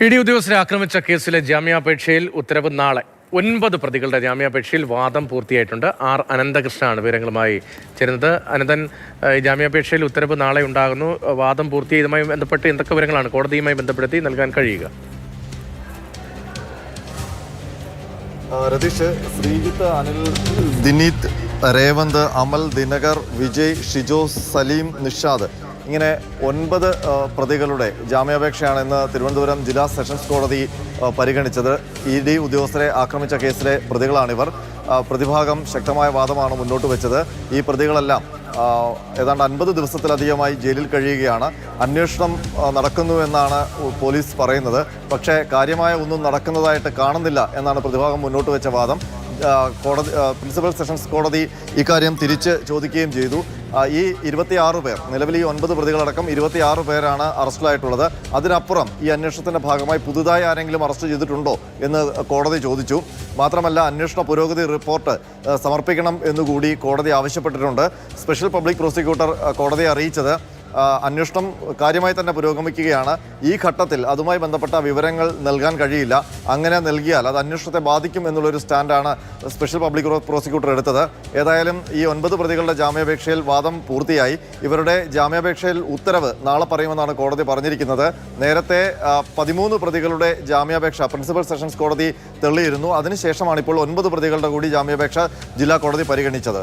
E D ഉദ്യോഗസ്ഥരെ ആക്രമിച്ച കേസിലെ ജാമ്യാപേക്ഷയിൽ ഉത്തരവ് നാളെ. 9 പ്രതികളുടെ ജാമ്യാപേക്ഷയിൽ വാദം പൂർത്തിയായിട്ടുണ്ട്. ആർ അനന്തകൃഷ്ണനാണ് വിവരങ്ങളുമായി ചേരുന്നത്. അനന്തൻ, ജാമ്യാപേക്ഷയിൽ ഉത്തരവ് നാളെ ഉണ്ടാകുന്നു. വാദം പൂർത്തിയായതുമായി ബന്ധപ്പെട്ട് എന്തൊക്കെ വിവരങ്ങളാണ് കോടതിയുമായി ബന്ധപ്പെടുത്തി നൽകാൻ കഴിയുക? രതീഷ്, ശ്രീജിത്ത്, അനിൽ, ദിനീത്, രേവന്ത്, അമൽ, ദിനകർ, വിജയ്, ഷിജോ, സലീം, നിഷാദ് ഇങ്ങനെ 9 പ്രതികളുടെ ജാമ്യാപേക്ഷയാണ് ഇന്ന് തിരുവനന്തപുരം ജില്ലാ സെഷൻസ് കോടതി പരിഗണിച്ചത്. ഇ ഡി ഉദ്യോഗസ്ഥരെ ആക്രമിച്ച കേസിലെ പ്രതികളാണിവർ. പ്രതിഭാഗം ശക്തമായ വാദമാണ് മുന്നോട്ട് വെച്ചത്. ഈ പ്രതികളെല്ലാം ഏതാണ്ട് 50 ദിവസത്തിലധികമായി ജയിലിൽ കഴിയുകയാണ്. അന്വേഷണം നടക്കുന്നു എന്നാണ് പോലീസ് പറയുന്നത്. പക്ഷേ കാര്യമായ ഒന്നും നടക്കുന്നതായിട്ട് കാണുന്നില്ല എന്നാണ് പ്രതിഭാഗം മുന്നോട്ട് വെച്ച വാദം. കോടതി പ്രിൻസിപ്പൽ സെഷൻസ് കോടതി ഇക്കാര്യം തിരിച്ച് ചോദിക്കുകയും ചെയ്തു. ഈ 26 പേർ, നിലവിൽ ഈ 9 പ്രതികളടക്കം 26 പേരാണ് അറസ്റ്റിലായിട്ടുള്ളത്. അതിനപ്പുറം ഈ അന്വേഷണത്തിൻ്റെ ഭാഗമായി പുതുതായി ആരെങ്കിലും അറസ്റ്റ് ചെയ്തിട്ടുണ്ടോ എന്ന് കോടതി ചോദിച്ചു. മാത്രമല്ല, അന്വേഷണ പുരോഗതി റിപ്പോർട്ട് സമർപ്പിക്കണം എന്നുകൂടി കോടതി ആവശ്യപ്പെട്ടിട്ടുണ്ട്. സ്പെഷ്യൽ പബ്ലിക് പ്രോസിക്യൂട്ടർ കോടതിയെ അറിയിച്ചത് അന്വേഷണം കാര്യമായി തന്നെ പുരോഗമിക്കുകയാണ്. ഈ ഘട്ടത്തിൽ അതുമായി ബന്ധപ്പെട്ട വിവരങ്ങൾ നൽകാൻ കഴിയില്ല. അങ്ങനെ നൽകിയാൽ അത് അന്വേഷണത്തെ ബാധിക്കും എന്നുള്ളൊരു സ്റ്റാൻഡാണ് സ്പെഷ്യൽ പബ്ലിക് പ്രോസിക്യൂട്ടർ എടുത്തത്. ഏതായാലും ഈ 9 പ്രതികളുടെ ജാമ്യാപേക്ഷയിൽ വാദം പൂർത്തിയായി. ഇവരുടെ ജാമ്യാപേക്ഷയിൽ ഉത്തരവ് നാളെ പറയുമെന്നാണ് കോടതി പറഞ്ഞിരിക്കുന്നത്. നേരത്തെ 13 പ്രതികളുടെ ജാമ്യാപേക്ഷ പ്രിൻസിപ്പൽ സെഷൻസ് കോടതി തള്ളിയിരുന്നു. അതിനുശേഷമാണ് ഇപ്പോൾ 9 പ്രതികളുടെ കൂടി ജാമ്യാപേക്ഷ ജില്ലാ കോടതി പരിഗണിച്ചത്.